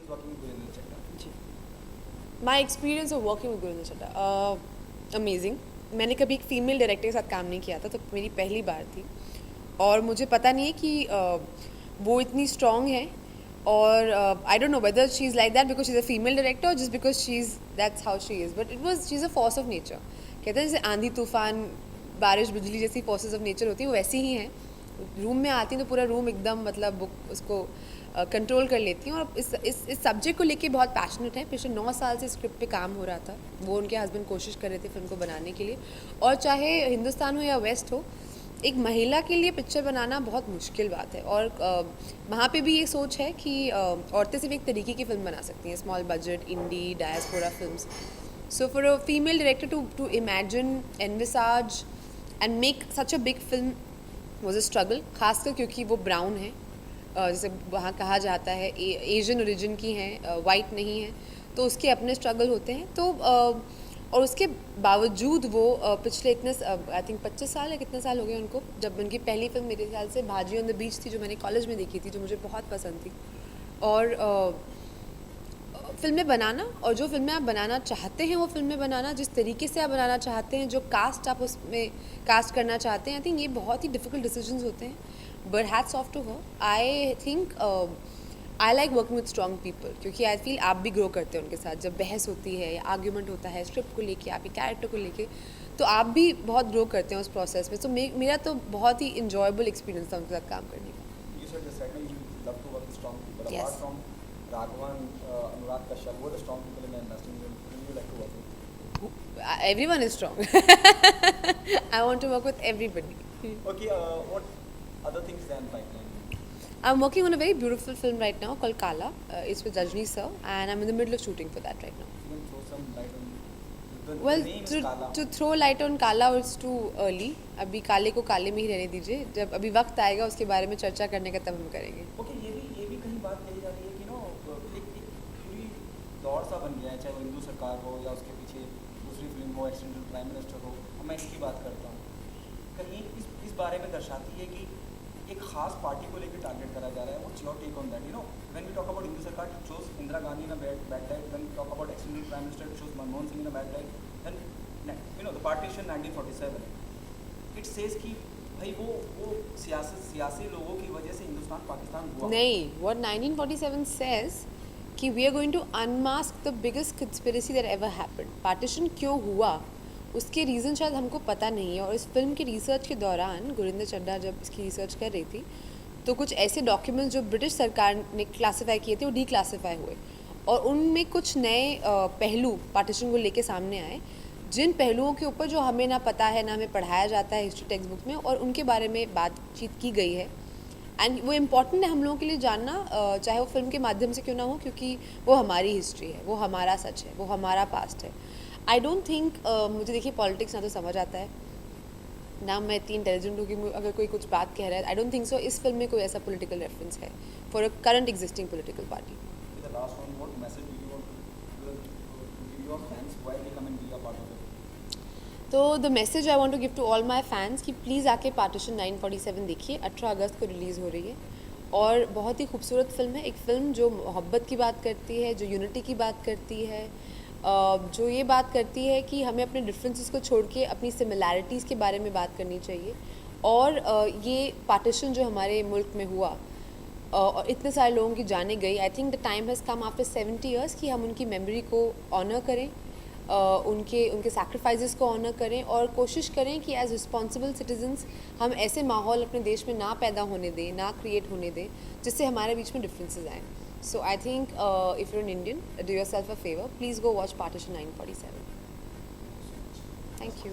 working with Gurinder Chadha? जी, my experience of working with Gurinder Chadha amazing. मैंने कभी एक फ़ीमेल डायरेक्टर के साथ काम नहीं किया था, तो मेरी पहली बार थी और मुझे पता नहीं है कि वो इतनी स्ट्रॉन्ग है और I don't know whether she is like that because she is a female director just because she is that's how she is, but it was she is a force of nature. कहते हैं जैसे आंधी तूफान बारिश बिजली जैसी forces of nature होती है, वो वैसी ही हैं। रूम में आती हैं तो पूरा रूम एकदम मतलब बुक उसको कंट्रोल कर लेती हैं और इस सब्जेक्ट को लेके बहुत पैशनेट है। पिछले 9 साल से स्क्रिप्ट पे काम हो रहा था, वो उनके हस्बैंड कोशिश कर रहे थे फिल्म को बनाने के लिए। और चाहे हिंदुस्तान हो या वेस्ट हो, एक महिला के लिए पिक्चर बनाना बहुत मुश्किल बात है और वहाँ पे भी ये सोच है कि औरतें सिर्फ एक तरीके की फ़िल्म बना सकती हैं, small budget indie diaspora films. So for a female director to imagine envisage and make such a big film was a struggle, खासकर क्योंकि वो ब्राउन है, जैसे वहाँ कहा जाता है एशियन ओरिजिन की हैं, वाइट नहीं है, तो उसके अपने स्ट्रगल होते हैं। तो और उसके बावजूद वो पिछले इतने आई थिंक 25 साल या कितने साल हो गए उनको, जब उनकी पहली फिल्म मेरे ख्याल से भाजी ऑन द बीच थी, जो मैंने कॉलेज में देखी थी, जो मुझे बहुत पसंद थी। और फिल्में बनाना और जो फिल्में आप बनाना चाहते हैं वो फिल्में बनाना, जिस तरीके से आप बनाना चाहते हैं, जो कास्ट आप उसमें कास्ट करना चाहते हैं, आई थिंक ये बहुत ही डिफ़िकल्ट डिसीजंस होते हैं। But hats off to her. I think I like working with strong people, क्योंकि आई फील आप भी ग्रो करते हैं उनके साथ। जब बहस होती है या आर्ग्यूमेंट होता है स्क्रिप्ट को लेके, आपके कैरेक्टर को लेके, तो आप भी बहुत ग्रो करते हैं उस प्रोसेस में। तो मेरा तो बहुत ही इंजॉयबल एक्सपीरियंस था उनके साथ काम करने का। You said just right now you love to work with strong people. Yes. Apart from Raghavan, Anurag Kashyap, who are the strong people in the industry who you like to work with? Everyone is strong. I want to work with everybody. Okay, what other things than pipeline? I'm working on a very beautiful film right now called Kala. It's with Rajni sir, and I'm in the middle of shooting for that right now. You can throw some light on the Well, name is to, Kala. to throw light on Kala, it's too early. अभी काले को काले में ही रहने दीजिए, जब अभी वक्त आएगा उसके बारे में चर्चा करने का तब हम करेंगे। Okay, ये भी कहीं बात कही जा रही है कि नो एक पूरी दौर सा बन गया है, चाहे वो हिंदू सरकार हो या उसके पीछे दूसरी फिल्म हो, एक्सीडेंटल प्राइम मिनिस्टर हो। अब मैं इसकी बात करता हूँ, कहीं इस बारे में दर्शाती है कि एक खास पार्टी को लेकर टारगेट करा जा रहा है। What's your take on that? You know when we talk about Indu Sarkar, it shows Indira Gandhi in a bad light, when we talk about accidental prime minister, it shows Manmohan Singh in a bad light, then you know the partition 1947, it says कि भाई वो सियासी लोगों की वजह से हिंदुस्तान पाकिस्तान हुआ नहीं, what 1947 says कि we are going to unmask the biggest conspiracy that ever happened. Partition क्यों हुआ उसके रीज़न शायद हमको पता नहीं है। और इस फिल्म की रिसर्च के दौरान गुरिंदर चड्ढा जब इसकी रिसर्च कर रही थी, तो कुछ ऐसे डॉक्यूमेंट्स जो ब्रिटिश सरकार ने क्लासीफाई किए थे वो डीक्लासीफाई हुए और उनमें कुछ नए पहलू पार्टीशन को लेके सामने आए, जिन पहलुओं के ऊपर जो हमें ना पता है, ना हमें पढ़ाया जाता है हिस्ट्री टेक्स्ट बुक में, और उनके बारे में बातचीत की गई है। एंड वो इम्पॉर्टेंट है हम लोगों के लिए जानना, चाहे वो फिल्म के माध्यम से क्यों ना हो, क्योंकि वो हमारी हिस्ट्री है, वो हमारा सच है, वो हमारा पास्ट है। आई डोंट थिंक मुझे देखिए पॉलिटिक्स ना तो समझ आता है, ना मैं इतनी इंटेलिजेंट हूँ कि अगर कोई कुछ बात कह रहा है। आई डोंट थिंक सो इस फिल्म में कोई ऐसा पॉलिटिकल रेफरेंस है for a current existing political party. The last one, what message do you want to give your fans why they come and be a part of it? तो the message I want to give to all my fans कि please आके partition 947 देखिए। 18 अगस्त को release हो रही है और बहुत ही खूबसूरत फिल्म है। एक फ़िल्म जो मोहब्बत की बात करती है, जो यूनिटी की बात करती है, जो ये बात करती है कि हमें अपने डिफरेंसेस को छोड़ के अपनी सिमिलैरिटीज़ के बारे में बात करनी चाहिए। और ये पार्टीशन जो हमारे मुल्क में हुआ और इतने सारे लोगों की जाने गई, I think the time has come after 70 years कि हम उनकी मेमोरी को ऑनर करें, उनके सैक्रिफाइसेस को ऑनर करें और कोशिश करें कि एज रिस्पॉन्सिबल सिटीजन्स हम ऐसे माहौल अपने देश में ना पैदा होने दें, ना क्रिएट होने दें, जिससे हमारे बीच में डिफरेंसेस आएँ। So I think if you're an Indian, do yourself a favor. Please go watch Partition 947. Thank you.